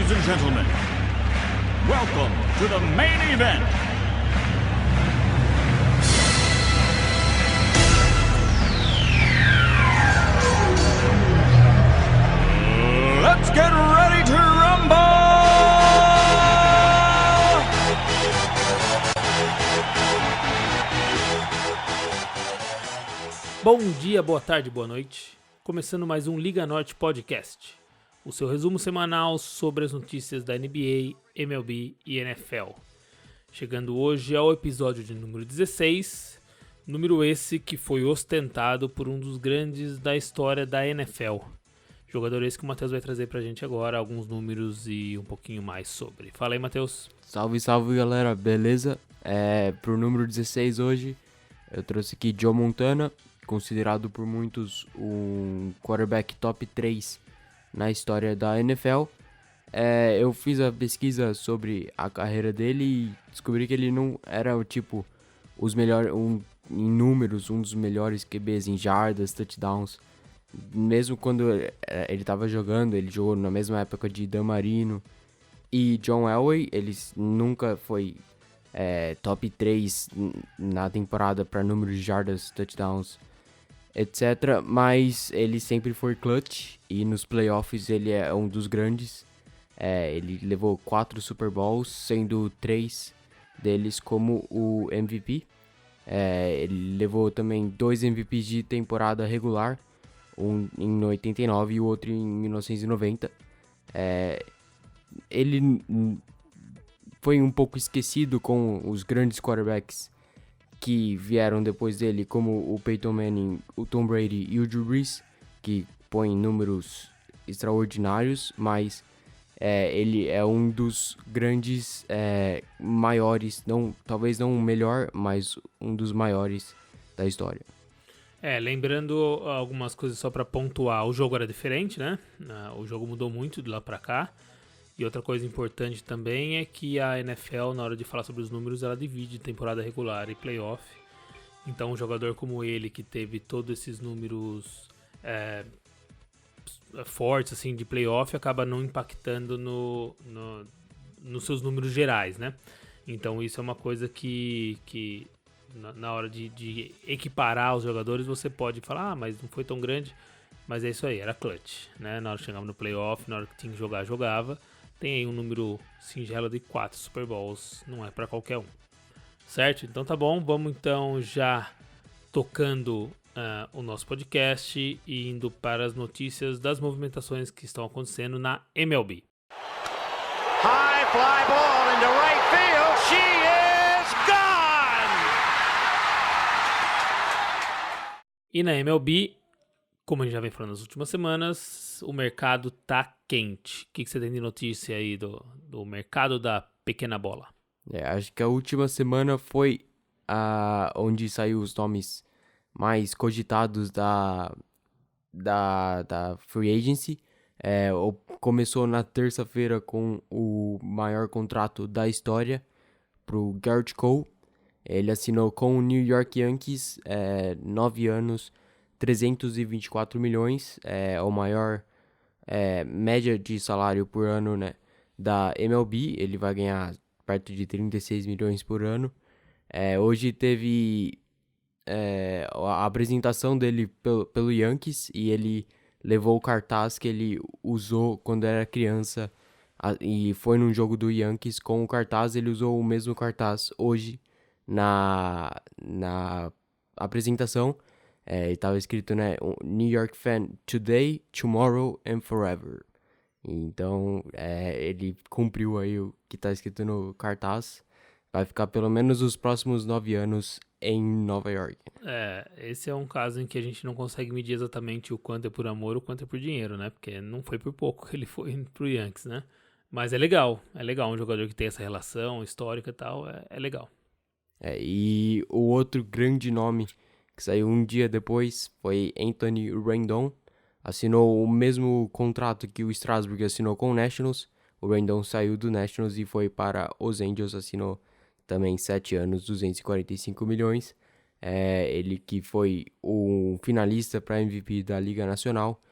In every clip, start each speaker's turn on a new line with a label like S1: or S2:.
S1: Ladies and gentlemen, welcome to the main event. Let's get ready to rumble!
S2: Bom dia, boa tarde, boa noite. Começando mais um Liga Norte Podcast, o seu resumo semanal sobre as notícias da NBA, MLB e NFL. Chegando hoje ao episódio de número 16, número esse que foi ostentado por um dos grandes da história da NFL. Jogador esse que o Matheus vai trazer pra gente agora, alguns números e um pouquinho mais sobre. Fala aí, Matheus.
S3: Salve, salve, galera, beleza? Pro número 16 hoje, eu trouxe aqui Joe Montana, considerado por muitos um quarterback top 3 na história da NFL. Eu fiz a pesquisa sobre a carreira dele e descobri que ele não era os melhores, em números, um dos melhores QBs em jardas, touchdowns. Mesmo quando ele estava jogando, ele jogou na mesma época de Dan Marino e John Elway. Ele nunca foi top 3 na temporada para número de jardas, touchdowns, etc. Mas ele sempre foi clutch e nos playoffs ele é um dos grandes. Ele levou 4 Super Bowls, sendo 3 deles como o MVP. Ele levou também 2 MVPs de temporada regular, um em 89 e o outro em 1990. Ele foi um pouco esquecido com os grandes quarterbacks que vieram depois dele, como o Peyton Manning, o Tom Brady e o Drew Brees, que põem números extraordinários, mas ele é um dos grandes maiores, talvez não o melhor, mas um dos maiores da história.
S2: Lembrando algumas coisas só pra pontuar, o jogo era diferente, né? O jogo mudou muito de lá pra cá. E outra coisa importante também é que a NFL, na hora de falar sobre os números, ela divide temporada regular e playoff. Então um jogador como ele, que teve todos esses números fortes assim, de playoff, acaba não impactando nos seus números gerais, né? Então isso é uma coisa que na hora de equiparar os jogadores, você pode falar, mas não foi tão grande. Mas é isso aí, era clutch, né? Na hora que chegava no playoff, na hora que tinha que jogar, jogava. Tem aí um número singelo de 4 Super Bowls, não é pra qualquer um. Certo? Então tá bom, vamos então já tocando o nosso podcast e indo para as notícias das movimentações que estão acontecendo na MLB.
S4: High fly ball into right field, she is gone!
S2: E na MLB, como a gente já vem falando nas últimas semanas, o mercado tá quente. O que você tem de notícia aí do mercado da pequena bola?
S3: Acho que a última semana foi onde saiu os nomes mais cogitados da Free Agency. Começou na terça-feira com o maior contrato da história pro Garrett Cole. Ele assinou com o New York Yankees 9 anos, 324 milhões, o maior média de salário por ano, né, da MLB. Ele vai ganhar perto de 36 milhões por ano. Hoje teve a apresentação dele pelo Yankees e ele levou o cartaz que ele usou quando era criança e foi num jogo do Yankees com o cartaz. Ele usou o mesmo cartaz hoje na apresentação. Estava escrito, né, New York Fan Today, Tomorrow and Forever. Então ele cumpriu aí o que está escrito no cartaz. Vai ficar pelo menos os próximos 9 anos em Nova York.
S2: Esse é um caso em que a gente não consegue medir exatamente o quanto é por amor, o quanto é por dinheiro, né? Porque não foi por pouco que ele foi pro Yankees, né? Mas é legal um jogador que tem essa relação histórica e tal, é legal.
S3: E o outro grande nome que saiu um dia depois foi Anthony Rendon. Assinou o mesmo contrato que o Strasburg assinou com o Nationals. O Rendon saiu do Nationals e foi para os Angels, assinou também 7 anos, 245 milhões. Ele que foi um finalista para MVP da Liga Nacional.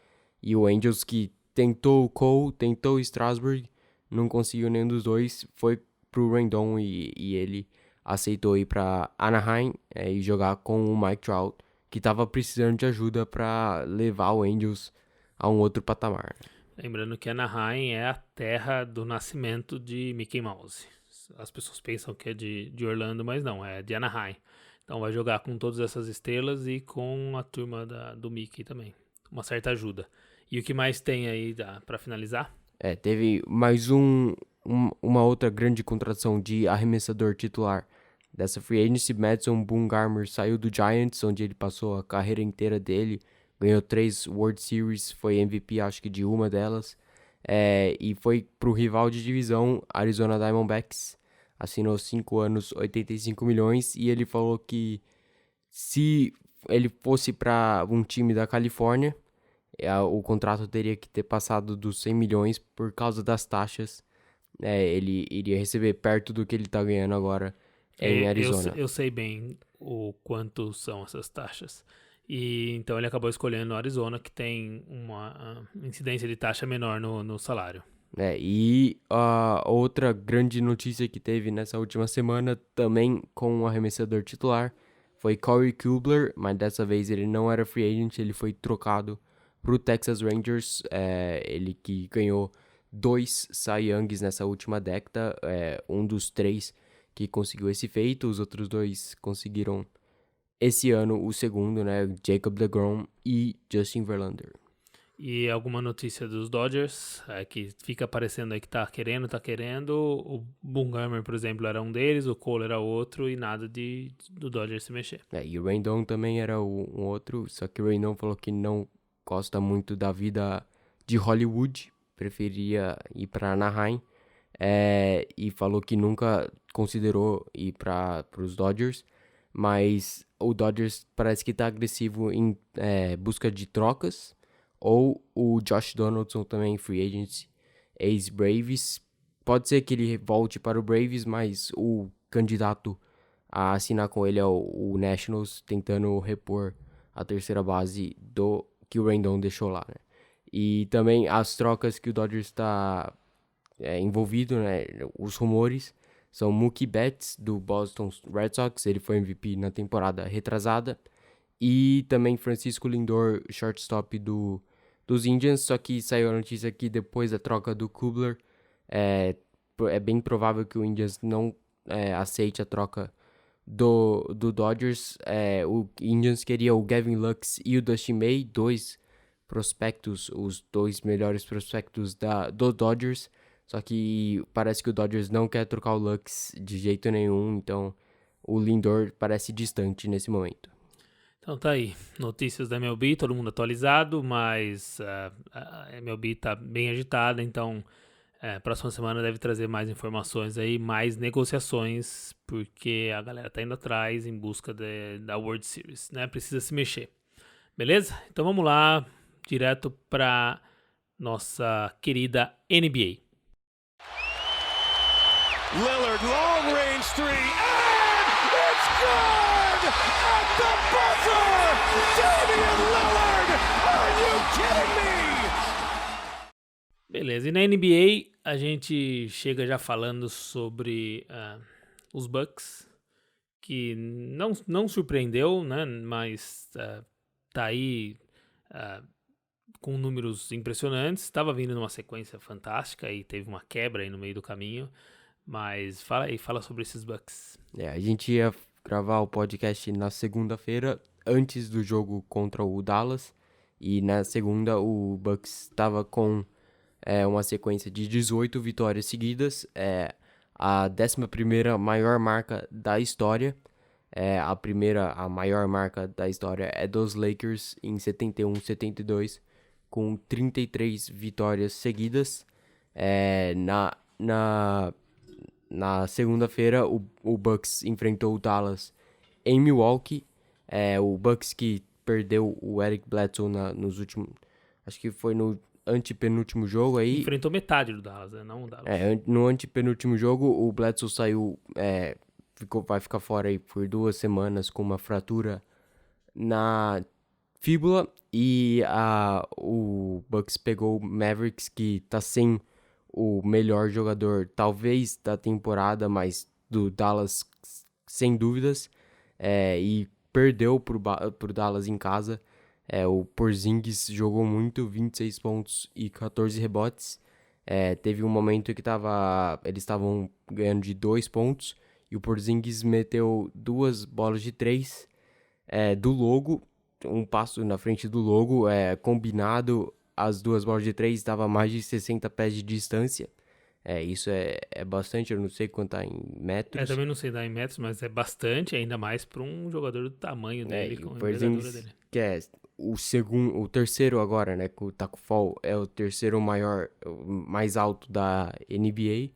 S3: E o Angels que tentou o Cole, tentou o Strasburg, não conseguiu nenhum dos dois, foi pro Rendon e ele aceitou ir pra Anaheim e jogar com o Mike Trout, que tava precisando de ajuda para levar o Angels a um outro patamar.
S2: Lembrando que Anaheim é a terra do nascimento de Mickey Mouse. As pessoas pensam que é de Orlando, mas não, é de Anaheim. Então vai jogar com todas essas estrelas e com a turma do Mickey também. Uma certa ajuda. E o que mais tem aí para finalizar?
S3: Teve mais uma outra grande contratação de arremessador titular dessa free agency. Madison Bumgarner saiu do Giants, onde ele passou a carreira inteira dele. Ganhou 3 World Series, foi MVP acho que de uma delas. E foi pro rival de divisão, Arizona Diamondbacks. Assinou 5 anos, 85 milhões. E ele falou que se ele fosse para um time da Califórnia, o contrato teria que ter passado dos 100 milhões por causa das taxas. Ele iria receber perto do que ele tá ganhando agora em Arizona.
S2: Eu sei bem o quanto são essas taxas. E então ele acabou escolhendo o Arizona, que tem uma incidência de taxa menor no salário.
S3: E a outra grande notícia que teve nessa última semana, também com um arremessador titular, foi Corey Kluber, mas dessa vez ele não era free agent, ele foi trocado pro Texas Rangers, ele que ganhou 2 Cy Youngs nessa última década, um dos 3 que conseguiu esse feito, os outros 2 conseguiram esse ano o segundo, né, Jacob deGrom e Justin Verlander.
S2: E alguma notícia dos Dodgers, que fica aparecendo aí que tá querendo. O Bumgarner, por exemplo, era um deles, o Cole era outro e nada do Dodgers se mexer.
S3: E o Rendon também era um outro, só que o Rendon falou que não gosta muito da vida de Hollywood, preferia ir para Anaheim, e falou que nunca considerou ir para os Dodgers, mas o Dodgers parece que tá agressivo em busca de trocas, ou o Josh Donaldson também, free agent, ex-Braves. Pode ser que ele volte para o Braves, mas o candidato a assinar com ele é o Nationals, tentando repor a terceira base que o Rendon deixou lá, né? E também as trocas que o Dodgers está envolvido, né? Os rumores são Mookie Betts, do Boston Red Sox, ele foi MVP na temporada retrasada, e também Francisco Lindor, shortstop dos Indians, só que saiu a notícia que depois da troca do Kubler, é bem provável que o Indians não aceite a troca do Dodgers. O Indians queria o Gavin Lux e o Dustin May, 2 prospectos, os 2 melhores prospectos do Dodgers, só que parece que o Dodgers não quer trocar o Lux de jeito nenhum, então o Lindor parece distante nesse momento.
S2: Então tá aí, notícias da MLB, todo mundo atualizado, mas a MLB tá bem agitada, então próxima semana deve trazer mais informações aí, mais negociações, porque a galera tá indo atrás em busca da World Series, né? Precisa se mexer. Beleza? Então vamos lá, direto pra nossa querida NBA.
S1: Lillard, long range three, and it's good! At the buzzer! Damian Lillard! Are you kidding me?
S2: Beleza, e na NBA a gente chega já falando sobre os Bucks, que não surpreendeu, né? Mas tá aí com números impressionantes. Estava vindo numa sequência fantástica e teve uma quebra aí no meio do caminho. Mas fala sobre esses Bucks.
S3: A gente ia gravar o podcast na segunda-feira, antes do jogo contra o Dallas, e na segunda o Bucks estava com uma sequência de 18 vitórias seguidas, a 11ª maior marca da história. A maior marca da história é dos Lakers em 71-72, com 33 vitórias seguidas. Na segunda-feira, o Bucks enfrentou o Dallas em Milwaukee. O Bucks que perdeu o Eric Bledsoe nos últimos... Acho que foi no antepenúltimo jogo aí.
S2: Enfrentou metade do Dallas, né? Não o Dallas.
S3: No antepenúltimo jogo, o Bledsoe saiu... vai ficar fora aí por 2 semanas com uma fratura na fíbula. E o Bucks pegou o Mavericks, que tá sem o melhor jogador, talvez, da temporada, mas do Dallas, sem dúvidas. E perdeu pro Dallas em casa. O Porzingis jogou muito, 26 pontos e 14 rebotes. Teve um momento que eles estavam ganhando de 2 pontos e o Porzingis meteu 2 bolas de 3 do logo, um passo na frente do logo, combinado, as 2 bolas de 3 dava mais de 60 pés de distância. Isso é bastante, eu não sei quanto tá em metros.
S2: Também não sei dar em metros, mas é bastante, ainda mais para um jogador do tamanho dele, com a envergadura
S3: Porzingis,
S2: dele.
S3: que é o terceiro agora, né, com o Taco Fall, é o terceiro mais alto da NBA,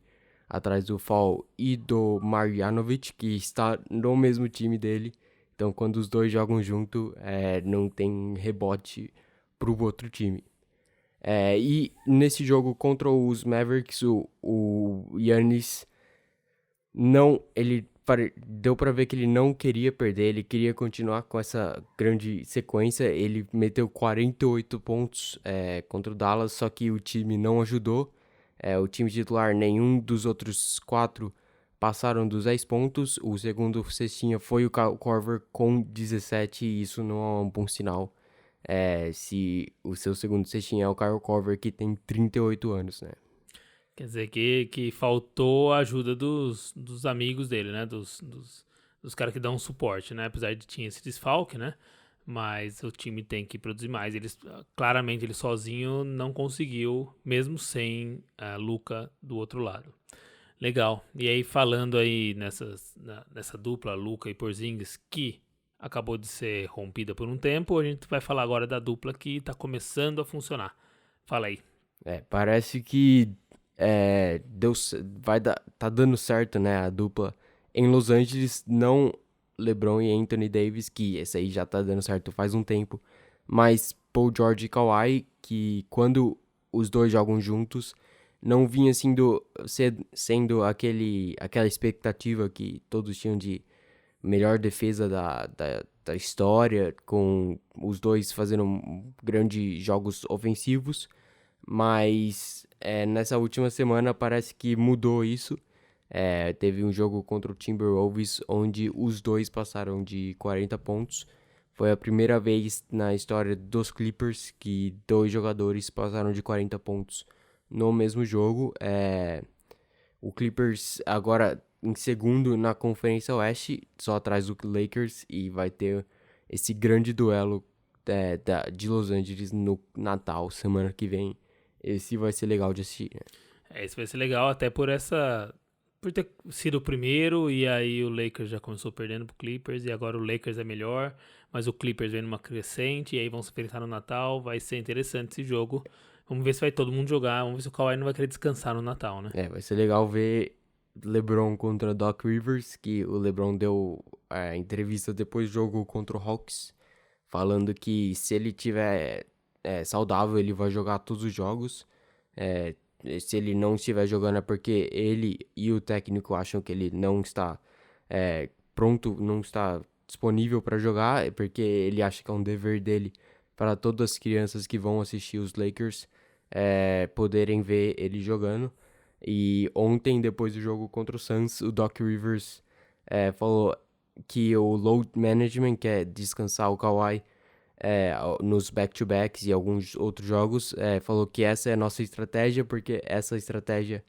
S3: atrás do Fall e do Marjanovic, que está no mesmo time dele. Então, quando os dois jogam junto, não tem rebote pro outro time. E nesse jogo contra os Mavericks, o Giannis deu pra ver que ele não queria perder, ele queria continuar com essa grande sequência. Ele meteu 48 pontos contra o Dallas, só que o time não ajudou. O time titular, nenhum dos outros 4 passaram dos 10 pontos. O segundo cestinha foi o Kyle Korver com 17, e isso não é um bom sinal. Se o seu segundo cestinha é o Kyle Korver, que tem 38 anos, né?
S2: Quer dizer que faltou a ajuda dos amigos dele, né? Dos caras que dão suporte, né? Apesar de tinha esse desfalque, né? Mas o time tem que produzir mais. Claramente, ele sozinho não conseguiu, mesmo sem a Luka do outro lado. Legal. E aí, falando aí nessa dupla, Luka e Porzingis, que acabou de ser rompida por um tempo, a gente vai falar agora da dupla que tá começando a funcionar. Fala aí.
S3: Parece que tá dando certo, né, a dupla em Los Angeles, não LeBron e Anthony Davis, que esse aí já tá dando certo faz um tempo, mas Paul George e Kawhi, que quando os dois jogam juntos, não vinha sendo aquela expectativa que todos tinham de melhor defesa da história, com os dois fazendo grandes jogos ofensivos, mas nessa última semana parece que mudou isso. Teve um jogo contra o Timberwolves onde os dois passaram de 40 pontos. Foi a primeira vez na história dos Clippers que 2 jogadores passaram de 40 pontos no mesmo jogo. O Clippers agora em segundo na Conferência Oeste, só atrás do Lakers, e vai ter esse grande duelo de Los Angeles no Natal, semana que vem. Esse vai ser legal de assistir, né?
S2: Esse vai ser legal até por ter sido o primeiro, e aí o Lakers já começou perdendo pro Clippers, e agora o Lakers é melhor, mas o Clippers vem numa crescente, e aí vão se enfrentar no Natal. Vai ser interessante esse jogo. Vamos ver se vai todo mundo jogar, vamos ver se o Kawhi não vai querer descansar no Natal, né?
S3: Vai ser legal ver LeBron contra Doc Rivers, que o LeBron deu entrevista depois do jogo contra o Hawks, falando que se ele tiver saudável, ele vai jogar todos os jogos. Se ele não estiver jogando é porque ele e o técnico acham que ele não está pronto, não está disponível para jogar, é porque ele acha que é um dever dele para todas as crianças que vão assistir os Lakers poderem ver ele jogando. E ontem, depois do jogo contra o Suns, o Doc Rivers falou que o load management, que é descansar o Kawhi nos back-to-backs e alguns outros jogos, falou que essa é a nossa estratégia, porque essa estratégia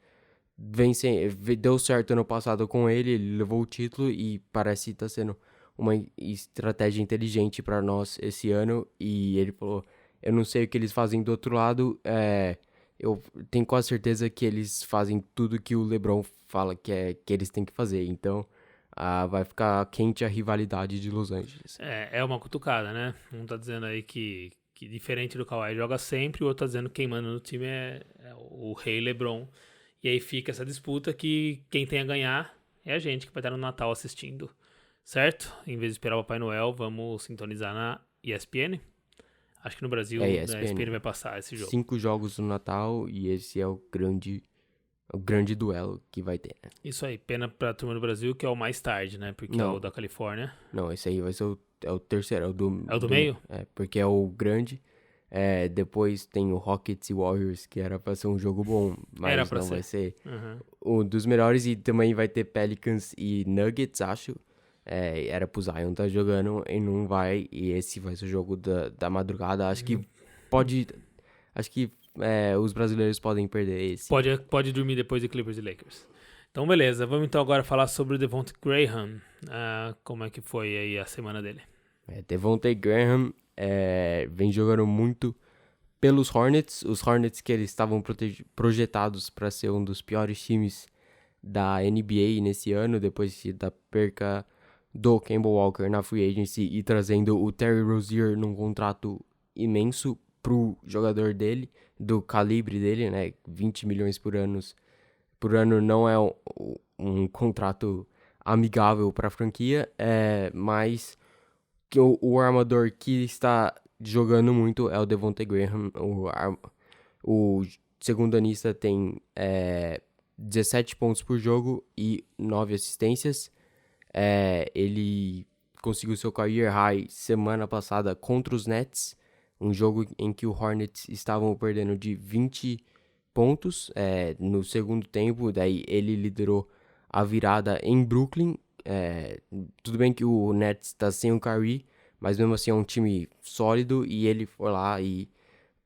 S3: deu certo ano passado com ele levou o título, e parece estar sendo uma estratégia inteligente para nós esse ano. E ele falou, eu não sei o que eles fazem do outro lado, eu tenho quase certeza que eles fazem tudo que o LeBron fala que eles têm que fazer. Então, vai ficar quente a rivalidade de Los Angeles.
S2: É uma cutucada, né? Um tá dizendo aí que diferente do Kawhi joga sempre, o outro tá dizendo que quem manda no time é o rei LeBron. E aí fica essa disputa que quem tem a ganhar é a gente que vai estar no Natal assistindo, certo? Em vez de esperar o Papai Noel, vamos sintonizar na ESPN. Acho que no Brasil a ESPN vai passar esse jogo.
S3: 5 jogos no Natal, e esse é o grande duelo que vai ter, né?
S2: Isso aí, pena pra turma do Brasil que é o mais tarde, né? Porque é o da Califórnia.
S3: Não, esse aí vai ser o terceiro. É o do
S2: meio?
S3: Porque é o grande. Depois tem o Rockets e Warriors, que era pra ser um jogo bom,
S2: Era
S3: mas
S2: pra
S3: não
S2: ser.
S3: vai ser
S2: Uhum.
S3: um dos melhores. E também vai ter Pelicans e Nuggets, acho. Era pro Zion tá jogando e não vai. E esse vai ser o jogo da madrugada. Acho que pode. Acho que os brasileiros podem perder esse.
S2: Pode dormir depois de Clippers e Lakers. Então, beleza. Vamos então agora falar sobre o Devontae Graham. Como é que foi aí a semana dele?
S3: Devontae Graham vem jogando muito pelos Hornets. Os Hornets que eles estavam projetados para ser um dos piores times da NBA nesse ano, depois da perca do Kemba Walker na free agency e trazendo o Terry Rozier num contrato imenso pro jogador dele, do calibre dele, né? 20 milhões por ano não é um contrato amigável para a franquia, mas que o armador que está jogando muito é o Devontae Graham. O segundo anista tem 17 pontos por jogo e 9 assistências. Ele conseguiu seu career high semana passada contra os Nets, um jogo em que o Hornets estavam perdendo de 20 pontos no segundo tempo. Daí ele liderou a virada em Brooklyn. Tudo bem que o Nets está sem o Kyrie, mas mesmo assim é um time sólido, e ele foi lá e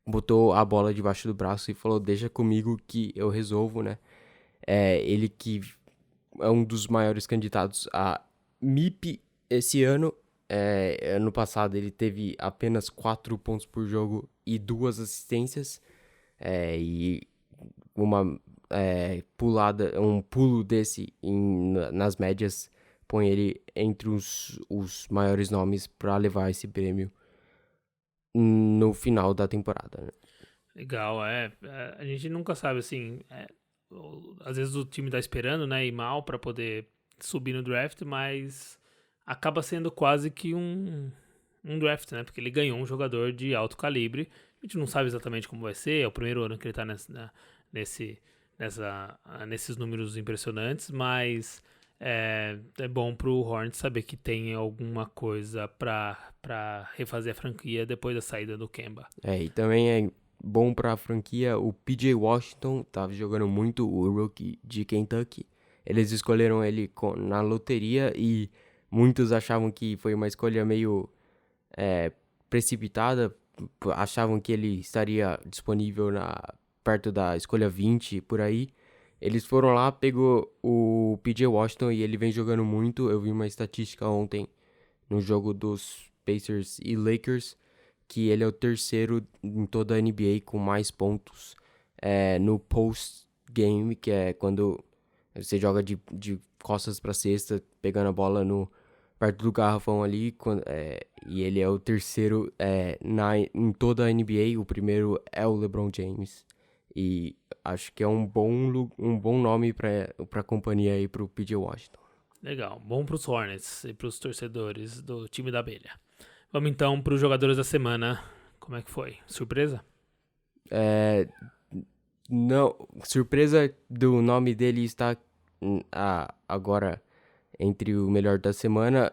S3: botou a bola debaixo do braço e falou: deixa comigo que eu resolvo, né? Ele que é um dos maiores candidatos a MIP esse ano. Ano passado ele teve apenas 4 pontos por jogo e 2 assistências, e uma um pulo desse nas médias põe ele entre os maiores nomes para levar esse prêmio no final da temporada, né?
S2: Legal, a gente nunca sabe, assim, às vezes o time tá esperando, né, ir mal para poder subir no draft, mas acaba sendo quase que um draft, né, porque ele ganhou um jogador de alto calibre. A gente não sabe exatamente como vai ser, é o primeiro ano que ele tá nesses números impressionantes, mas é bom pro Hornets saber que tem alguma coisa pra refazer a franquia depois da saída do Kemba.
S3: E também é bom pra franquia. O PJ Washington tava jogando muito, o rookie de Kentucky. Eles escolheram ele na loteria e muitos achavam que foi uma escolha meio precipitada. Achavam que ele estaria disponível perto da escolha 20, por aí. Eles foram lá, pegou o PJ Washington e ele vem jogando muito. Eu vi uma estatística ontem no jogo dos Pacers e Lakers, que ele é o terceiro em toda a NBA com mais pontos no post-game, que é quando você joga de costas para cesta, pegando a bola perto do garrafão ali, e ele é o terceiro em toda a NBA. O primeiro é o LeBron James, e acho que é um bom nome para a companhia aí, pro PJ Washington.
S2: Legal, bom pros Hornets e pros torcedores do time da abelha. Vamos então pros jogadores da semana. Como é que foi? Surpresa?
S3: Não, surpresa do nome dele está agora entre o melhor da semana,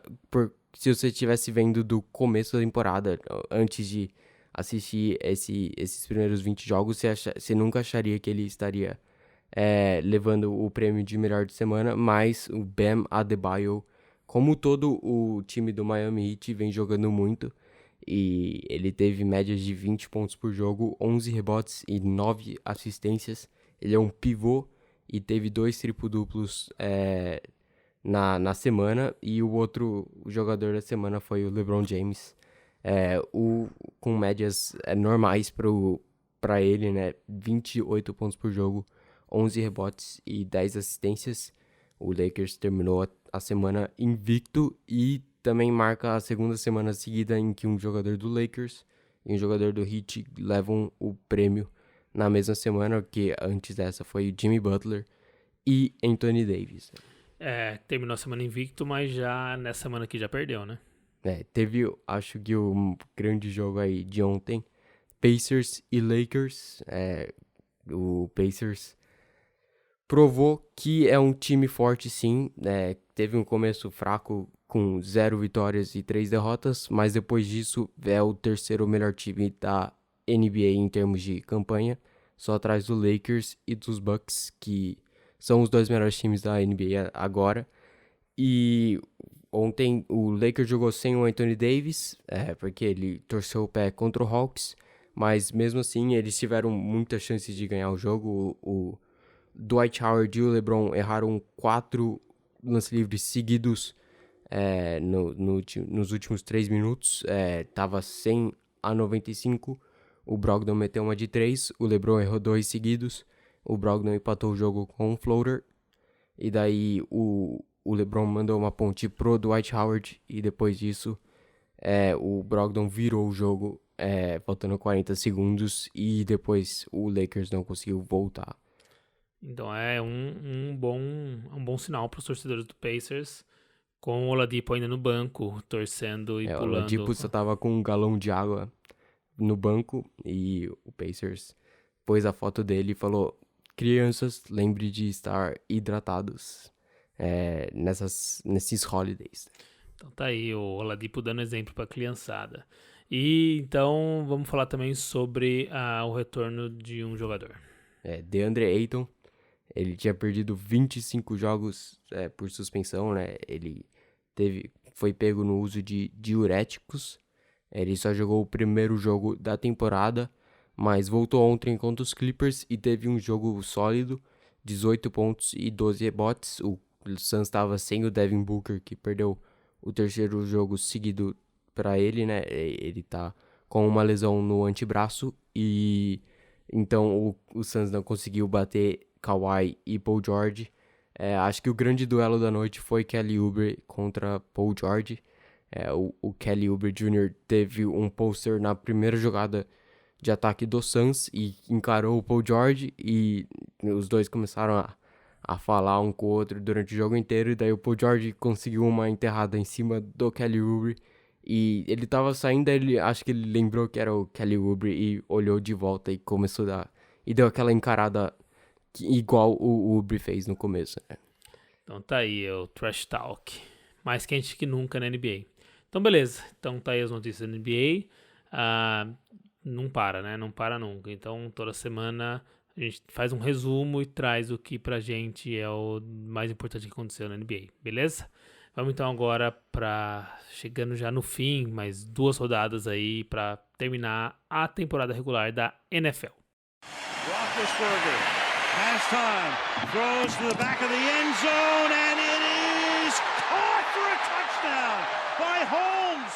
S3: se você estivesse vendo do começo da temporada, antes de assistir esses primeiros 20 jogos, você nunca acharia que ele estaria levando o prêmio de melhor de semana, mas o Bam Adebayo, como todo o time do Miami Heat, vem jogando muito, e ele teve médias de 20 pontos por jogo, 11 rebotes e 9 assistências. Ele é um pivô e teve 2 triplo-duplos na semana, e o outro jogador da semana foi o LeBron James, com médias normais para ele, né? 28 pontos por jogo, 11 rebotes e 10 assistências. O Lakers terminou a semana invicto e também marca a segunda semana seguida em que um jogador do Lakers e um jogador do Heat levam o prêmio na mesma semana, que antes dessa foi Jimmy Butler e Anthony Davis.
S2: Terminou a semana invicto, mas já nessa semana aqui já perdeu, né?
S3: Teve, acho que o grande jogo aí de ontem, Pacers e Lakers. O Pacers provou que é um time forte, sim. Teve um começo fraco com 0 vitórias e 3 derrotas, mas depois disso é o terceiro melhor time da NBA em termos de campanha, só atrás do Lakers e dos Bucks, que são os 2 melhores times da NBA agora. E ontem o Lakers jogou sem o Anthony Davis, porque ele torceu o pé contra o Hawks, mas mesmo assim eles tiveram muitas chances de ganhar o jogo. O Dwight Howard e o LeBron erraram 4 lances livres seguidos nos últimos 3 minutos. Tava 100-95, o Brogdon meteu uma de 3, o LeBron errou 2 seguidos, o Brogdon empatou o jogo com um floater, e daí o LeBron mandou uma ponte pro Dwight Howard, e depois disso o Brogdon virou o jogo, faltando 40 segundos, e depois o Lakers não conseguiu voltar.
S2: Então é um bom sinal para os torcedores do Pacers, com o Oladipo ainda no banco, torcendo e pulando.
S3: O Oladipo só tava com um galão de água no banco, e o Pacers pôs a foto dele e falou: crianças, lembre de estar hidratados nesses holidays.
S2: Então tá aí o Oladipo dando exemplo para a criançada. E então vamos falar também sobre o retorno de um jogador.
S3: DeAndre Ayton, ele tinha perdido 25 jogos por suspensão, né? Ele foi pego no uso de diuréticos. Ele só jogou o primeiro jogo da temporada, mas voltou ontem contra os Clippers e teve um jogo sólido, 18 pontos e 12 rebotes. O Suns estava sem o Devin Booker, que perdeu o terceiro jogo seguido para ele, né? Ele tá com uma lesão no antebraço, e então o Suns não conseguiu bater Kawhi e Paul George. Acho que o grande duelo da noite foi Kelly Oubre contra Paul George. O Kelly Oubre Jr. teve um poster na primeira jogada de ataque do Suns e encarou o Paul George, e os dois começaram a falar um com o outro durante o jogo inteiro, e daí o Paul George conseguiu uma enterrada em cima do Kelly Oubre, e ele tava saindo, acho que ele lembrou que era o Kelly Oubre e olhou de volta e começou e deu aquela encarada igual o Oubre fez no começo, né?
S2: Então tá aí o Trash Talk, mais quente que nunca na NBA. Então beleza, então tá aí as notícias da NBA. Não para, né? Não para nunca. Então toda semana a gente faz um resumo e traz o que pra gente é o mais importante que aconteceu na NBA, beleza? Vamos então agora chegando já no fim, mais 2 rodadas aí pra terminar a temporada regular da NFL.
S4: Roethlisberger has time, throws to the back of the end zone, and it is caught for a touchdown by Holmes.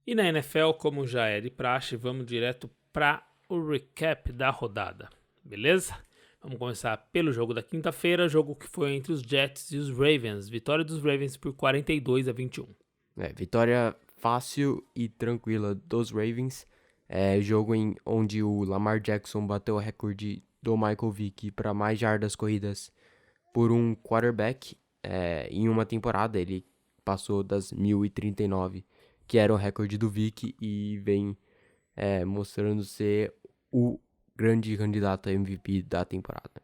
S2: E na NFL, como já é de praxe, vamos direto para o recap da rodada, beleza? Vamos começar pelo jogo da quinta-feira, jogo que foi entre os Jets e os Ravens. Vitória dos Ravens por 42-21.
S3: Vitória fácil e tranquila dos Ravens. Jogo onde o Lamar Jackson bateu o recorde do Michael Vick para mais jardas corridas por um quarterback. Em uma temporada ele passou das 1.039, que era o recorde do Vick, e vem mostrando ser o grande candidato a MVP da temporada.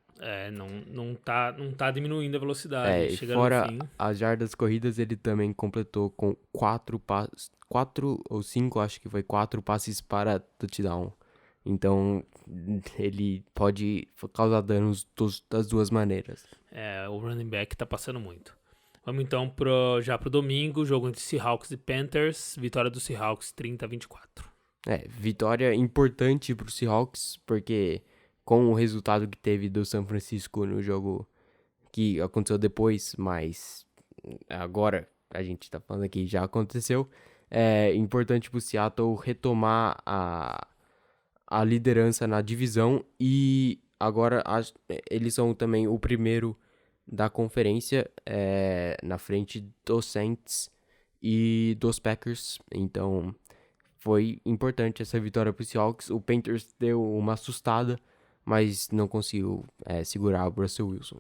S2: Não tá diminuindo a velocidade.
S3: Fora
S2: no fim.
S3: as jardas corridas, ele também completou com 4 ou 5, acho que foi 4 passes para touchdown. Então ele pode causar danos das duas maneiras.
S2: O running back tá passando muito. Vamos então já pro domingo, jogo entre Seahawks e Panthers. Vitória do Seahawks 30-24.
S3: Vitória importante pro Seahawks, porque com o resultado que teve do São Francisco no jogo que aconteceu depois, mas agora a gente tá falando aqui, já aconteceu, é importante pro Seattle retomar a liderança na divisão, e agora eles são também o primeiro da conferência, na frente dos Saints e dos Packers. Então foi importante essa vitória para os Seahawks. O Panthers deu uma assustada, mas não conseguiu segurar o Russell Wilson.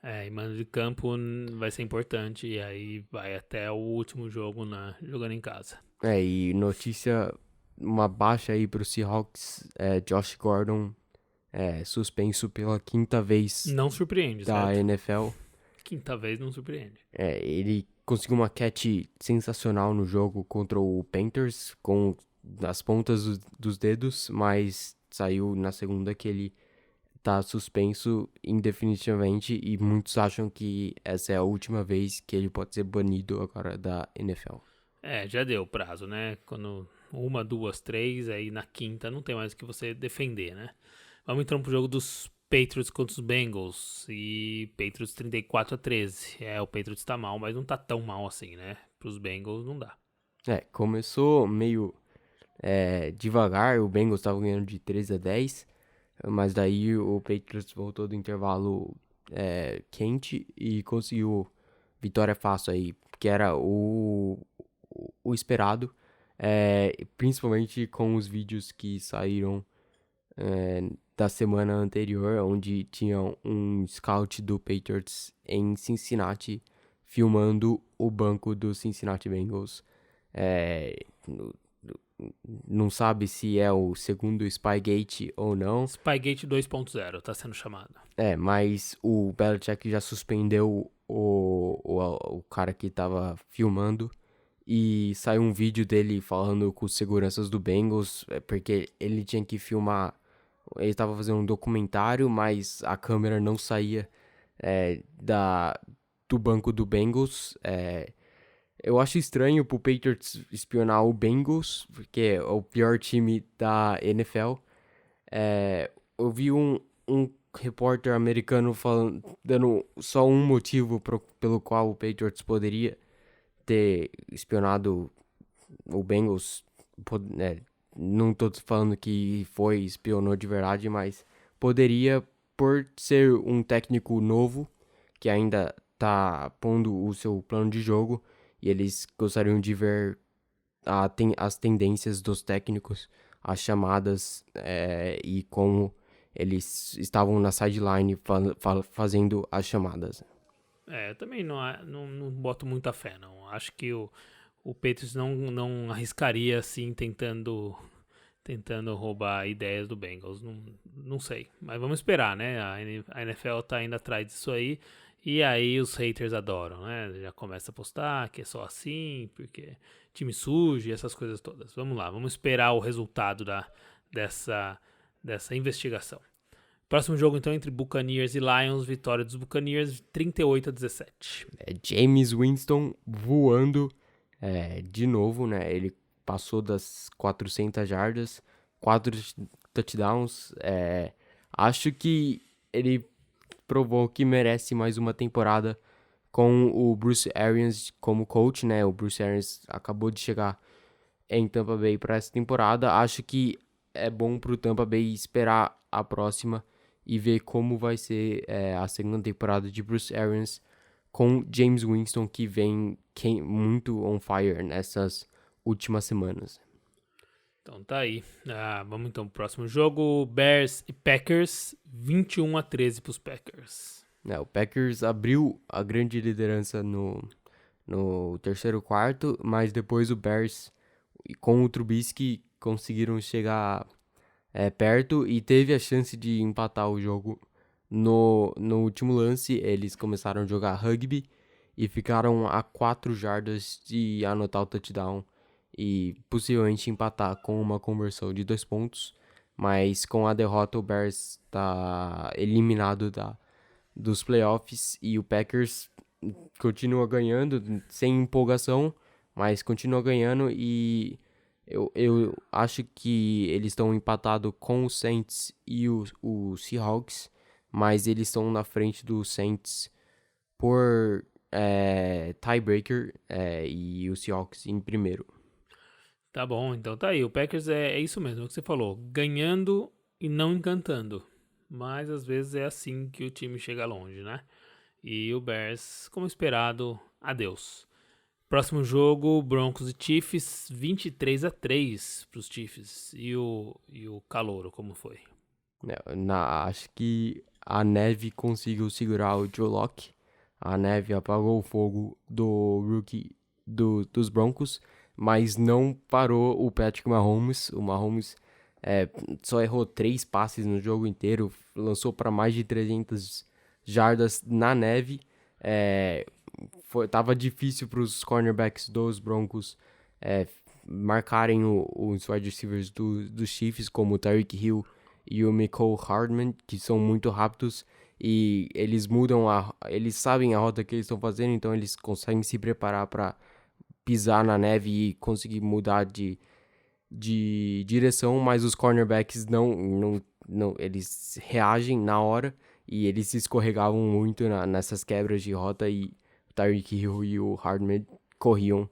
S2: E mando de campo vai ser importante, e aí vai até o último jogo jogando em casa.
S3: E notícia, uma baixa aí para os Seahawks, Josh Gordon suspenso pela 5ª vez
S2: não surpreende,
S3: da
S2: certo?
S3: NFL.
S2: 5ª vez não surpreende.
S3: Ele conseguiu uma catch sensacional no jogo contra o Panthers, com das pontas dos dedos, mas saiu na segunda que ele tá suspenso indefinitivamente e muitos acham que essa é a última vez que ele pode ser banido agora da NFL.
S2: Já deu o prazo, né? Quando 1, 2, 3, aí na quinta não tem mais o que você defender, né? Vamos então pro jogo dos Patriots contra os Bengals. E Patriots 34-13. O Patriots tá mal, mas não tá tão mal assim, né? Pros Bengals não dá.
S3: Começou meio devagar, o Bengals tava ganhando de 13-10, mas daí o Patriots voltou do intervalo quente e conseguiu vitória fácil aí, que era o esperado, principalmente com os vídeos que saíram da semana anterior, onde tinha um scout do Patriots em Cincinnati filmando o banco do Cincinnati Bengals. Não sabe se é o segundo Spygate ou não.
S2: Spygate 2.0 tá sendo chamado.
S3: Mas o Belichick já suspendeu o cara que tava filmando. E saiu um vídeo dele falando com os seguranças do Bengals, porque ele tinha que filmar. Ele tava fazendo um documentário, mas a câmera não saía do banco do Bengals. Eu acho estranho pro Patriots espionar o Bengals, porque é o pior time da NFL. Eu vi um repórter americano dando só um motivo pelo qual o Patriots poderia ter espionado o Bengals. Não tô falando que espionou de verdade, mas poderia, por ser um técnico novo, que ainda tá pondo o seu plano de jogo, e eles gostariam de ver as tendências dos técnicos, as chamadas e como eles estavam na sideline fazendo as chamadas.
S2: Eu também não boto muita fé, não. Acho que o Patriots não arriscaria assim tentando roubar ideias do Bengals. Não sei, mas vamos esperar, né? A NFL tá indo atrás disso aí. E aí os haters adoram, né? Já começa a postar que é só assim, porque time sujo e essas coisas todas. Vamos lá, vamos esperar o resultado dessa investigação. Próximo jogo, então, entre Buccaneers e Lions. Vitória dos Buccaneers, 38-17.
S3: Jameis Winston voando de novo, né? Ele passou das 400 jardas, 4 touchdowns. Acho que ele provou que merece mais uma temporada com o Bruce Arians como coach, né? O Bruce Arians acabou de chegar em Tampa Bay para essa temporada. Acho que é bom pro Tampa Bay esperar a próxima e ver como vai ser a segunda temporada de Bruce Arians com Jameis Winston, que vem muito on fire nessas últimas semanas.
S2: Então tá aí. Vamos então pro próximo jogo. Bears e Packers, 21-13 pros Packers.
S3: O Packers abriu a grande liderança no terceiro quarto, mas depois o Bears, com o Trubisky, conseguiram chegar perto e teve a chance de empatar o jogo. No último lance, eles começaram a jogar rugby e ficaram a 4 jardas de anotar o touchdown e possivelmente empatar com uma conversão de 2 pontos, mas com a derrota o Bears está eliminado dos playoffs e o Packers continua ganhando sem empolgação, mas continua ganhando e eu acho que eles estão empatados com os Saints e o Seahawks, mas eles estão na frente dos Saints por tiebreaker e o Seahawks em primeiro.
S2: Tá bom, então tá aí. O Packers é isso mesmo, é o que você falou. Ganhando e não encantando. Mas às vezes é assim que o time chega longe, né? E o Bears, como esperado, adeus. Próximo jogo, Broncos e Chiefs, 23-3 pros Chiefs. E o calouro, como foi?
S3: Acho que a neve conseguiu segurar o Drew Lock. A neve apagou o fogo do rookie dos Broncos, mas não parou o Patrick Mahomes. O Mahomes só errou 3 passes no jogo inteiro, lançou para mais de 300 jardas na neve. Tava difícil para os cornerbacks dos Broncos marcarem os wide receivers dos Chiefs, como o Tyreek Hill e o Mecole Hardman, que são muito rápidos, e eles eles sabem a rota que eles estão fazendo, então eles conseguem se preparar para pisar na neve e conseguir mudar de direção, mas os cornerbacks não eles reagem na hora e eles se escorregavam muito nessas quebras de rota, e o Tyreek Hill e o Hardman corriam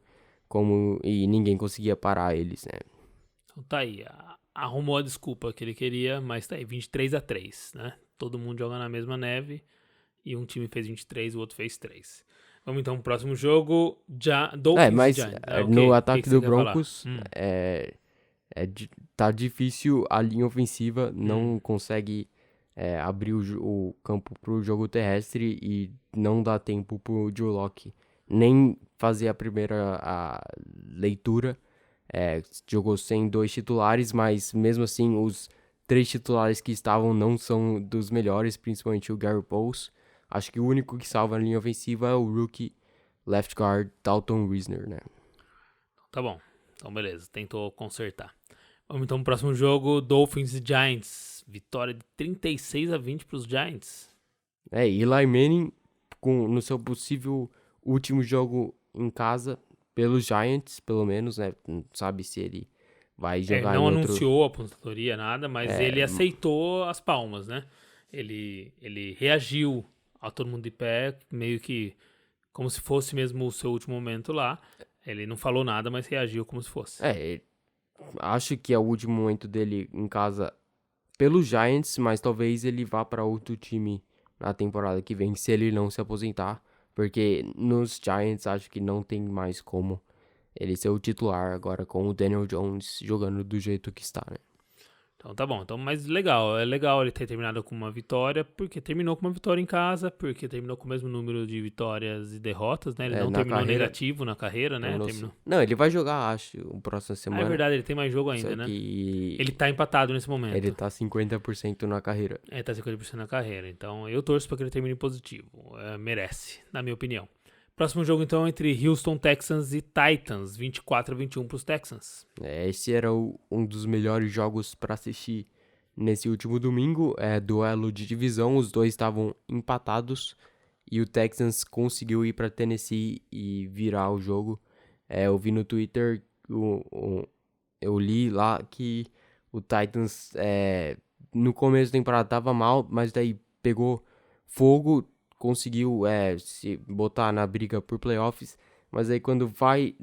S3: e ninguém conseguia parar eles, né?
S2: Então tá aí, arrumou a desculpa que ele queria, mas tá aí, 23-3, né? Todo mundo joga na mesma neve e um time fez 23, o outro fez 3. Vamos então pro próximo jogo, Dolphins
S3: Mas
S2: e Giants.
S3: no ataque
S2: que
S3: do
S2: você quer falar?
S3: Broncos, tá difícil, a linha ofensiva não consegue abrir o campo pro jogo terrestre e não dá tempo pro Drew Lock nem fazer a primeira leitura. Jogou sem 2 titulares, mas mesmo assim os 3 titulares que estavam não são dos melhores, principalmente o Gary Bowles. Acho que o único que salva a linha ofensiva é o rookie left guard Dalton Risner, né?
S2: Tá bom, então beleza, tentou consertar. Vamos então pro próximo jogo, Dolphins e Giants. Vitória de 36-20 pros Giants.
S3: Eli Manning no seu possível último jogo em casa pelos Giants, pelo menos, né? Não sabe se ele vai jogar
S2: não
S3: em outro...
S2: anunciou a aposentadoria, nada, mas ele aceitou as palmas, né? Ele reagiu a todo mundo de pé, meio que como se fosse mesmo o seu último momento lá. Ele não falou nada, mas reagiu como se fosse.
S3: Acho que é o último momento dele em casa pelos Giants, mas talvez ele vá para outro time na temporada que vem, se ele não se aposentar, porque nos Giants acho que não tem mais como ele ser o titular agora com o Daniel Jones jogando do jeito que está, né?
S2: Então tá bom, mas legal, é legal ele ter terminado com uma vitória, porque terminou com uma vitória em casa, porque terminou com o mesmo número de vitórias e derrotas, né? Ele não terminou negativo na carreira, né?
S3: Não, ele vai jogar, acho, a próxima semana.
S2: É verdade, ele tem mais jogo ainda, né? Ele tá empatado nesse momento.
S3: Ele tá 50% na carreira.
S2: Tá 50% na carreira, então eu torço pra que ele termine positivo, merece, na minha opinião. Próximo jogo, então, entre Houston Texans e Titans, 24-21 pros Texans.
S3: Esse era um dos melhores jogos para assistir nesse último domingo. Duelo de divisão, os dois estavam empatados e o Texans conseguiu ir para Tennessee e virar o jogo. Eu vi no Twitter, eu li lá que o Titans no começo da temporada tava mal, mas daí pegou fogo, conseguiu se botar na briga por playoffs, mas aí quando vai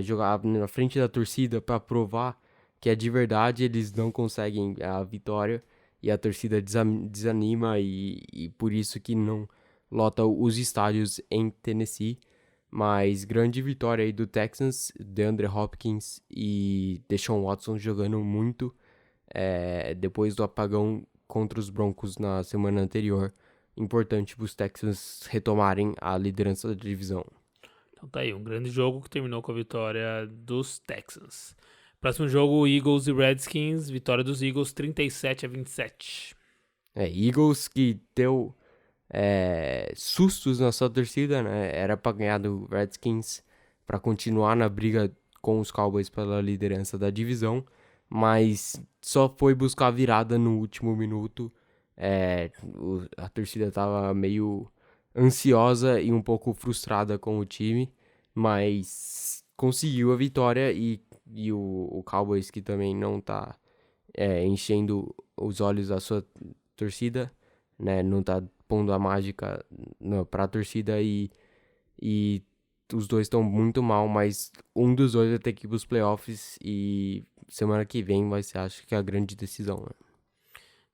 S3: jogar na frente da torcida para provar que é de verdade, eles não conseguem a vitória e a torcida desanima e por isso que não lota os estádios em Tennessee. Mas grande vitória aí do Texans, DeAndre Hopkins e Deshaun Watson jogando muito depois do apagão contra os Broncos na semana anterior. Importante para os Texans retomarem a liderança da divisão.
S2: Então tá aí, um grande jogo que terminou com a vitória dos Texans. Próximo jogo, Eagles e Redskins, vitória dos Eagles 37-27.
S3: Eagles que deu sustos na sua torcida, né? Era para ganhar do Redskins para continuar na briga com os Cowboys pela liderança da divisão, mas só foi buscar a virada no último minuto. A torcida tava meio ansiosa e um pouco frustrada com o time, mas conseguiu a vitória e o Cowboys, que também não tá enchendo os olhos da sua torcida, né, não tá pondo a mágica pra torcida e os dois estão muito mal, mas um dos dois vai ter que ir pros playoffs e semana que vem vai ser, acho que, a grande decisão, né?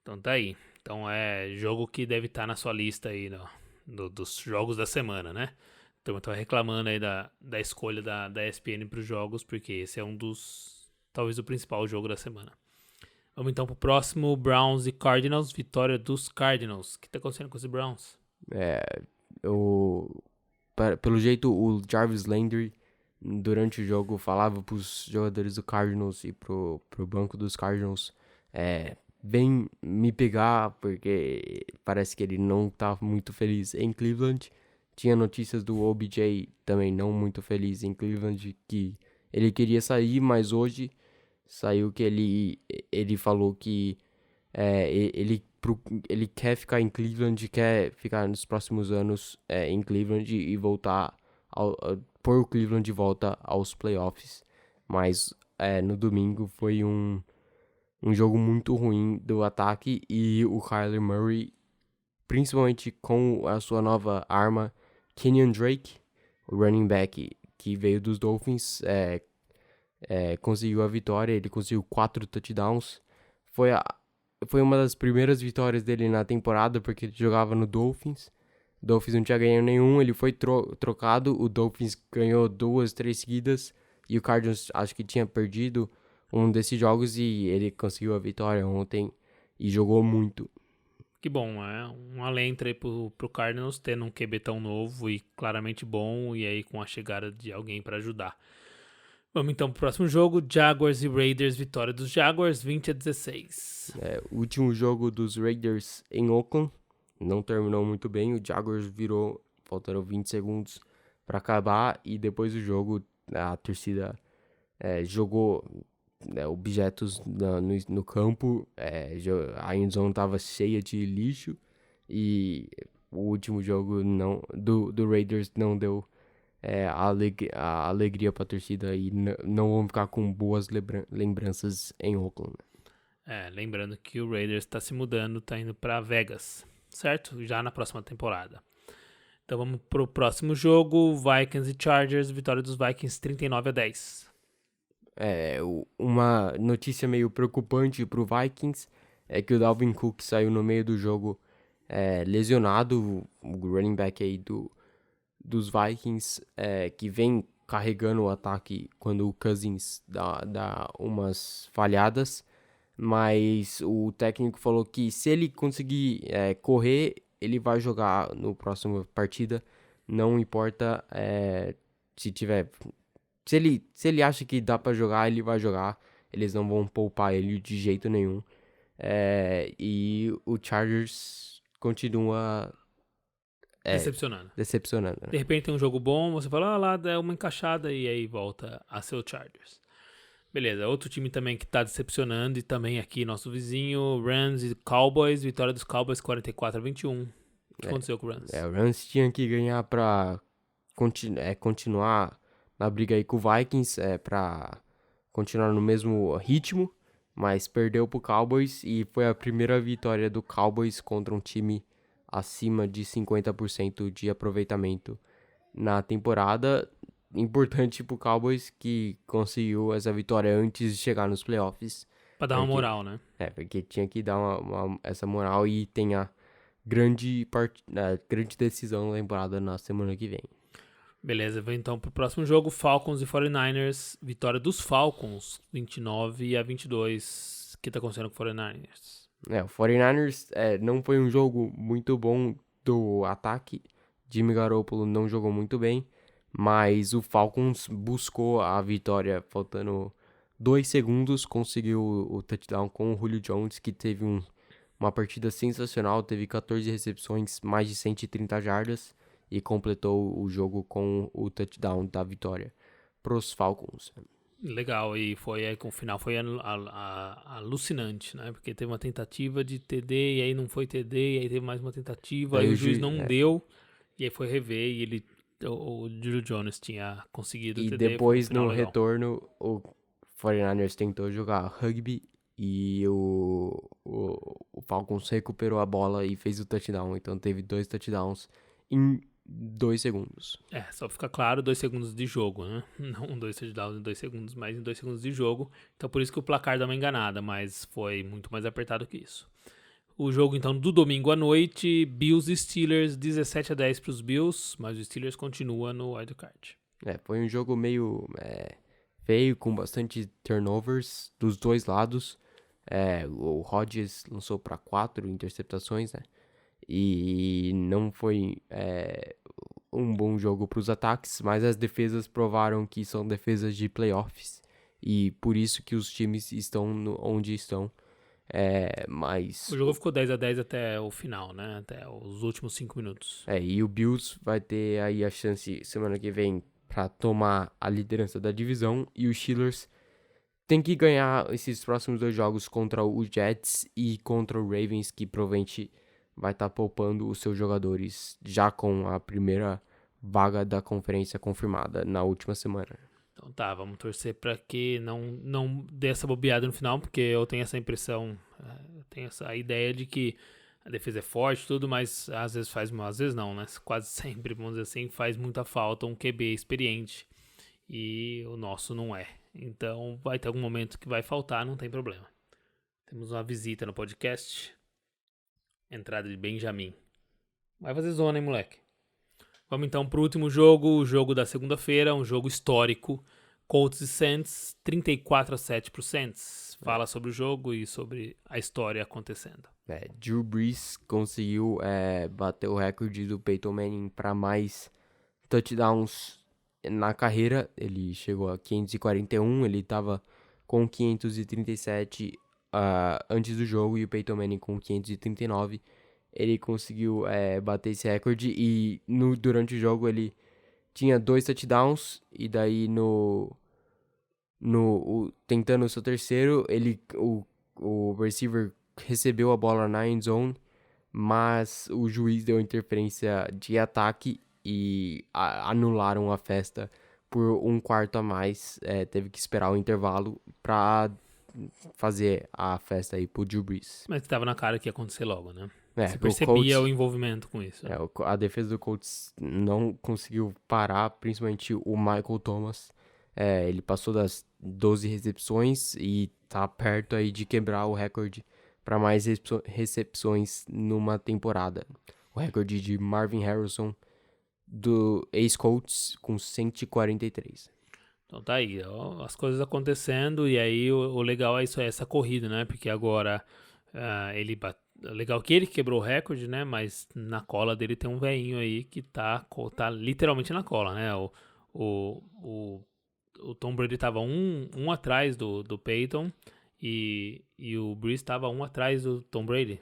S2: Então tá aí. Então jogo que deve estar na sua lista aí dos jogos da semana, né? Então eu tô reclamando aí da escolha da ESPN para os jogos, porque esse é talvez o principal jogo da semana. Vamos então pro próximo, Browns e Cardinals, vitória dos Cardinals. O que tá acontecendo com os Browns?
S3: Pelo jeito, o Jarvis Landry, durante o jogo, falava pros jogadores do Cardinals e pro banco dos Cardinals, vem me pegar, porque parece que ele não tá muito feliz em Cleveland. Tinha notícias do OBJ também não muito feliz em Cleveland, que ele queria sair, mas hoje saiu que ele falou que ele quer ficar em Cleveland, quer ficar nos próximos anos em Cleveland e voltar, pôr o Cleveland de volta aos playoffs. Mas no domingo foi um jogo muito ruim do ataque e o Kyler Murray, principalmente com a sua nova arma, Kenyon Drake, o running back que veio dos Dolphins, conseguiu a vitória. Ele conseguiu 4 touchdowns. Foi uma das primeiras vitórias dele na temporada, porque ele jogava no Dolphins. O Dolphins não tinha ganho nenhum, ele foi trocado. O Dolphins ganhou 2, 3 seguidas. E o Cardinals acho que tinha perdido um desses jogos e ele conseguiu a vitória ontem e jogou muito.
S2: Que bom, um alento aí pro Cardinals, tendo um QB tão novo e claramente bom, e aí com a chegada de alguém para ajudar. Vamos então pro próximo jogo, Jaguars e Raiders, vitória dos Jaguars, 20-16.
S3: O último jogo dos Raiders em Oakland não terminou muito bem, o Jaguars virou, faltando 20 segundos para acabar, e depois do jogo a torcida jogou objetos no campo, a endzone estava cheia de lixo, e o último jogo do Raiders não deu a alegria para a torcida, e não vão ficar com boas lembranças em Oakland.
S2: Lembrando que o Raiders está se mudando, está indo para Vegas, certo? Já na próxima temporada. Então vamos pro próximo jogo, Vikings e Chargers, vitória dos Vikings 39-10.
S3: Uma notícia meio preocupante pro Vikings é que o Dalvin Cook saiu no meio do jogo lesionado, o running back aí dos Vikings, que vem carregando o ataque quando o Cousins dá umas falhadas, mas o técnico falou que se ele conseguir correr, ele vai jogar no próximo partida, não importa se tiver... Se ele acha que dá pra jogar, ele vai jogar. Eles não vão poupar ele de jeito nenhum. E o Chargers continua decepcionando. Né?
S2: De repente tem um jogo bom, você fala, lá dá uma encaixada e aí volta a ser o Chargers. Beleza, outro time também que tá decepcionando, e também aqui nosso vizinho, Rams e Cowboys, vitória dos Cowboys 44-21. O que aconteceu com o Rams?
S3: O Rams tinha que ganhar pra continuar na briga aí com o Vikings, pra continuar no mesmo ritmo, mas perdeu pro Cowboys e foi a primeira vitória do Cowboys contra um time acima de 50% de aproveitamento na temporada. Importante pro Cowboys que conseguiu essa vitória antes de chegar nos playoffs.
S2: Pra dar uma moral, né?
S3: Porque tinha que dar essa moral, e tem a grande decisão lembrada na semana que vem.
S2: Beleza, vou então pro próximo jogo, Falcons e 49ers, vitória dos Falcons, 29-22. O que tá acontecendo com o 49ers?
S3: O 49ers não foi um jogo muito bom do ataque. Jimmy Garoppolo não jogou muito bem, mas o Falcons buscou a vitória faltando 2 segundos, conseguiu o touchdown com o Julio Jones, que teve uma partida sensacional, teve 14 recepções, mais de 130 jardas, e completou o jogo com o touchdown da vitória pros Falcons.
S2: Legal, e o final foi alucinante, né? Porque teve uma tentativa de TD, e aí não foi TD, e aí teve mais uma tentativa, aí o juiz não deu, e aí foi rever, e o Julio Jones tinha conseguido o TD.
S3: E depois, no retorno, o 49ers tentou jogar rugby, e o Falcons recuperou a bola e fez o touchdown. Então teve 2 touchdowns em 2 segundos.
S2: Só fica claro, 2 segundos de jogo, né? Não 2 touchdowns em 2 segundos, mas em 2 segundos de jogo. Então por isso que o placar dá uma enganada, mas foi muito mais apertado que isso. O jogo então do domingo à noite, Bills e Steelers, 17-10 para os Bills, mas o Steelers continua no wildcard.
S3: Foi um jogo meio feio, com bastante turnovers dos dois lados. O Rodgers lançou para 4 interceptações, né? E não foi um bom jogo para os ataques, mas as defesas provaram que são defesas de playoffs, e por isso que os times estão onde estão. Mas
S2: o jogo ficou 10-10 até o final, né? Até os últimos 5 minutos.
S3: E o Bills vai ter aí a chance semana que vem para tomar a liderança da divisão, e os Steelers tem que ganhar esses próximos 2 jogos contra o Jets e contra o Ravens, que provavelmente vai estar poupando os seus jogadores já com a primeira vaga da conferência confirmada na última semana.
S2: Então tá, vamos torcer para que não dê essa bobeada no final, porque eu tenho essa impressão, eu tenho essa ideia de que a defesa é forte e tudo, mas às vezes às vezes não, né? Quase sempre, vamos dizer assim, faz muita falta um QB experiente e o nosso não é. Então vai ter algum momento que vai faltar, não tem problema. Temos uma visita no podcast. Entrada de Benjamin. Vai fazer zona, hein, moleque? Vamos então pro último jogo, o jogo da segunda-feira, um jogo histórico. Colts e Saints, 34-7 pro Saints. Fala sobre o jogo e sobre a história acontecendo.
S3: Drew Brees conseguiu bater o recorde do Peyton Manning para mais touchdowns na carreira. Ele chegou a 541, ele estava com 537 antes do jogo, e o Peyton Manning com 539. Ele conseguiu bater esse recorde, e durante o jogo ele tinha 2 touchdowns, e daí tentando o seu terceiro, o receiver recebeu a bola na end zone, mas o juiz deu interferência de ataque e anularam a festa por 1 quarto a mais. Teve que esperar o intervalo para fazer a festa aí pro Drew Brees.
S2: Mas estava na cara que ia acontecer logo, né? Você
S3: Colts,
S2: percebia o envolvimento com isso.
S3: A defesa do Colts não conseguiu parar, principalmente o Michael Thomas. Ele passou das 12 recepções e tá perto aí de quebrar o recorde para mais recepções numa temporada. O recorde de Marvin Harrison do ex-Colts com 143.
S2: Então tá aí, ó, as coisas acontecendo, e aí o legal é isso, essa corrida, né? Porque agora legal que ele quebrou o recorde, né? Mas na cola dele tem um velhinho aí que tá literalmente na cola, né? O Tom Brady tava um atrás do Peyton, e o Brees tava 1 atrás do Tom Brady.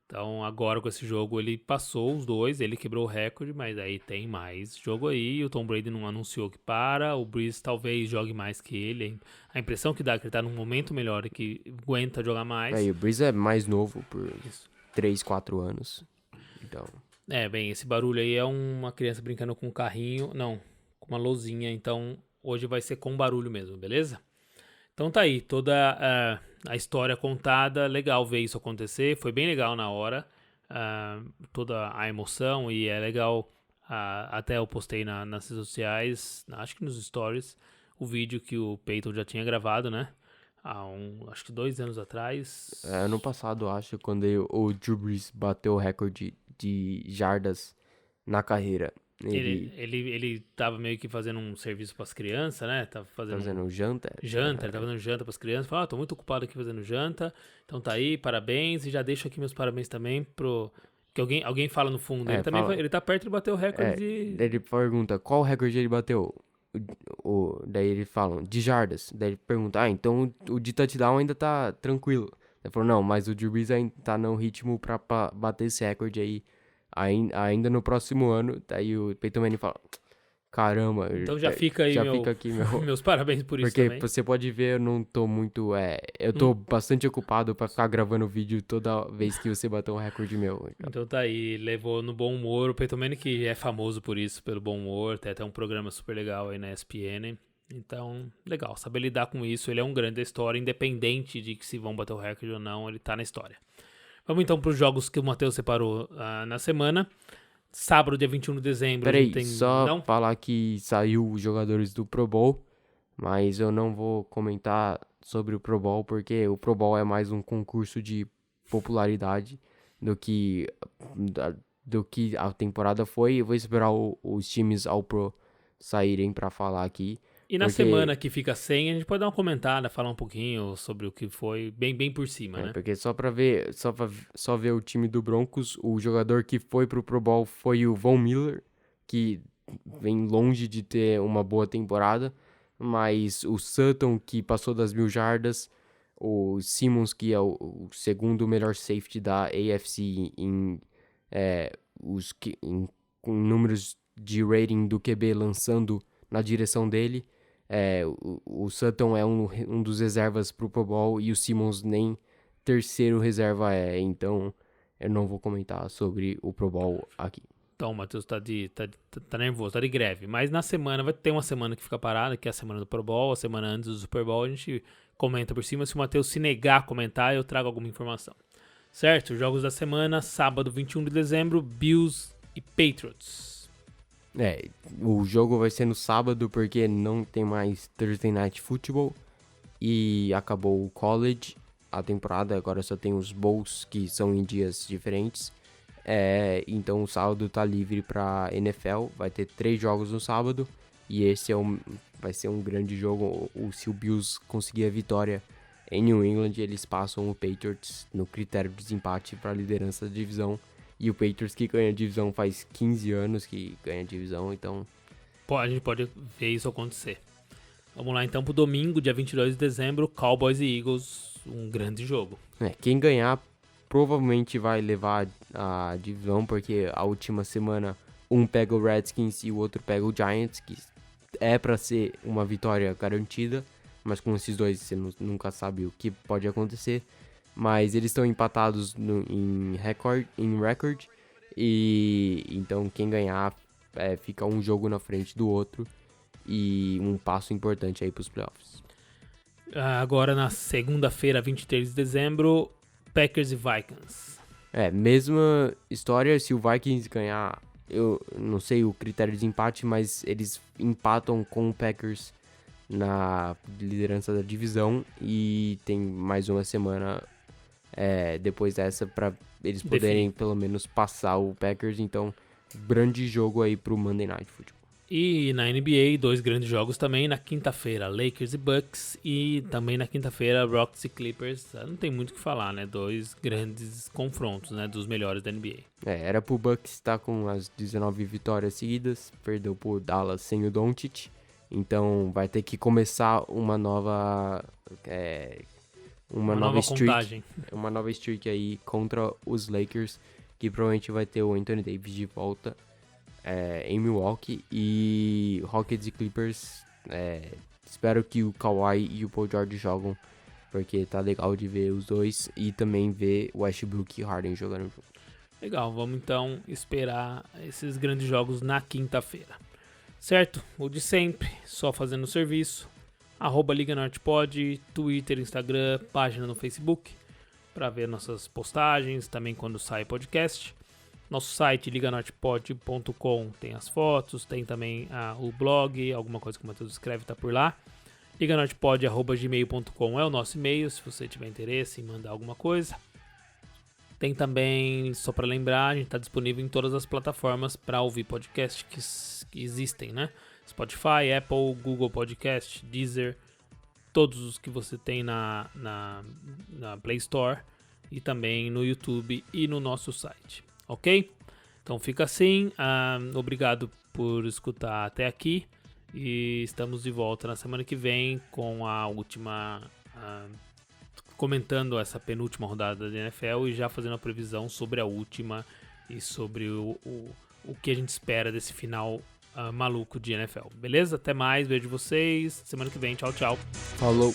S2: Então agora com esse jogo ele passou os dois, ele quebrou o recorde, mas aí tem mais jogo aí. O Tom Brady não anunciou que para, o Brees talvez jogue mais que ele. A impressão que dá é que ele tá num momento melhor e que aguenta jogar mais.
S3: E o Brees é mais novo por 3, 4 anos. Então...
S2: bem, esse barulho aí é uma criança brincando com um carrinho, não, com uma lousinha, então hoje vai ser com barulho mesmo, beleza? Então tá aí, toda a história contada, legal ver isso acontecer, foi bem legal na hora, toda a emoção, e é legal, até eu postei nas redes sociais, acho que nos stories, o vídeo que o Peyton já tinha gravado, né, acho que 2 anos atrás.
S3: Ano passado, acho, quando o Drew Brees bateu o recorde de jardas na carreira.
S2: Ele tava meio que fazendo um serviço pras crianças, né? Tava fazendo
S3: janta.
S2: Ele tava fazendo janta pras crianças. Falou, tô muito ocupado aqui fazendo janta. Então tá aí, parabéns. E já deixo aqui meus parabéns também que alguém fala no fundo. Ele tá perto de bater o recorde de...
S3: Daí ele pergunta, qual recorde ele bateu? Daí ele fala, de jardas. Daí ele pergunta, então o de touchdown ainda tá tranquilo. Ele falou, não, mas o Drew Brees ainda tá no ritmo pra bater esse recorde aí. Ainda no próximo ano. Daí o Peyton Manning fala, caramba.
S2: Então já fica aí meus parabéns por isso também.
S3: Porque você pode ver, eu não tô muito... eu tô bastante ocupado pra ficar gravando vídeo toda vez que você bater um recorde meu.
S2: Então tá aí, levou no bom humor. O Peyton Manning, que é famoso por isso, pelo bom humor. Tem até um programa super legal aí na ESPN. Então, legal, saber lidar com isso. Ele é um grande da história, independente de que se vão bater o recorde ou não, ele tá na história. Vamos então para os jogos que o Matheus separou na semana. Sábado, dia 21 de dezembro.
S3: Peraí, falar que saiu os jogadores do Pro Bowl, mas eu não vou comentar sobre o Pro Bowl, porque o Pro Bowl é mais um concurso de popularidade do que a temporada foi. Eu vou esperar os times ao Pro saírem para falar aqui.
S2: E na semana que fica sem, a gente pode dar uma comentada, falar um pouquinho sobre o que foi, bem por cima, né?
S3: Porque só ver o time do Broncos, o jogador que foi pro Pro Bowl foi o Von Miller, que vem longe de ter uma boa temporada, mas o Sutton, que passou das 1.000 jardas, o Simmons, que é o segundo melhor safety da AFC com números de rating do QB lançando na direção dele. O Sutton é um dos reservas pro Pro Bowl e o Simmons nem terceiro reserva então eu não vou comentar sobre o Pro Bowl aqui.
S2: Então, o Matheus tá nervoso, tá de greve. Mas na semana, vai ter uma semana que fica parada, que é a semana do Pro Bowl, a semana antes do Super Bowl, a gente comenta por cima. Se o Matheus se negar a comentar, eu trago alguma informação. Certo? Jogos da semana, sábado 21 de dezembro, Bills e Patriots.
S3: O jogo vai ser no sábado porque não tem mais Thursday Night Football e acabou o college, a temporada, agora só tem os bowls que são em dias diferentes. Então o sábado tá livre pra NFL, vai ter 3 jogos no sábado e esse vai ser um grande jogo. Se o Bills conseguir a vitória em New England, eles passam o Patriots no critério de desempate para a liderança da divisão, e o Patriots que ganha a divisão faz 15 anos que ganha a divisão, então
S2: a gente pode ver isso acontecer. Vamos lá então pro domingo, dia 22 de dezembro, Cowboys e Eagles, um grande jogo.
S3: Quem ganhar provavelmente vai levar a divisão, porque a última semana um pega o Redskins e o outro pega o Giants, que é para ser uma vitória garantida, mas com esses dois você nunca sabe o que pode acontecer. Mas eles estão empatados em record, e então quem ganhar fica um jogo na frente do outro e um passo importante aí para os playoffs.
S2: Agora na segunda-feira, 23 de dezembro, Packers e Vikings.
S3: Mesma história. Se o Vikings ganhar, eu não sei o critério de desempate, mas eles empatam com o Packers na liderança da divisão e tem mais uma semana depois dessa para eles poderem pelo menos passar o Packers. Então, grande jogo aí pro Monday Night Football.
S2: E na NBA, 2 grandes jogos também na quinta-feira, Lakers e Bucks, e também na quinta-feira, Rockets e Clippers. Não tem muito o que falar, né? 2 grandes confrontos, né? Dos melhores da NBA.
S3: Era pro Bucks estar com as 19 vitórias seguidas, perdeu pro Dallas sem o Doncic, então vai ter que começar uma nova
S2: contagem.
S3: Uma nova streak aí contra os Lakers, que provavelmente vai ter o Anthony Davis de volta em Milwaukee. E Rockets e Clippers, espero que o Kawhi e o Paul George jogam, porque tá legal de ver os dois e também ver o Westbrook e Harden jogando junto.
S2: Legal, vamos então esperar esses grandes jogos na quinta-feira. Certo? O de sempre, só fazendo o serviço. @Liga Norte Pod, Twitter, Instagram, página no Facebook, para ver nossas postagens, também quando sai podcast. Nosso site, liganortepod.com, tem as fotos, tem também o blog, alguma coisa que o Matheus escreve tá por lá. liganortepod@gmail.com é o nosso e-mail, se você tiver interesse em mandar alguma coisa. Tem também, só para lembrar, a gente está disponível em todas as plataformas para ouvir podcast que existem, né? Spotify, Apple, Google Podcast, Deezer, todos os que você tem na Play Store, e também no YouTube e no nosso site, ok? Então fica assim, obrigado por escutar até aqui, e estamos de volta na semana que vem com a última, comentando essa penúltima rodada da NFL e já fazendo a previsão sobre a última e sobre o que a gente espera desse final maluco de NFL. Beleza? Até mais, vejo vocês semana que vem. Tchau, tchau.
S3: Falou.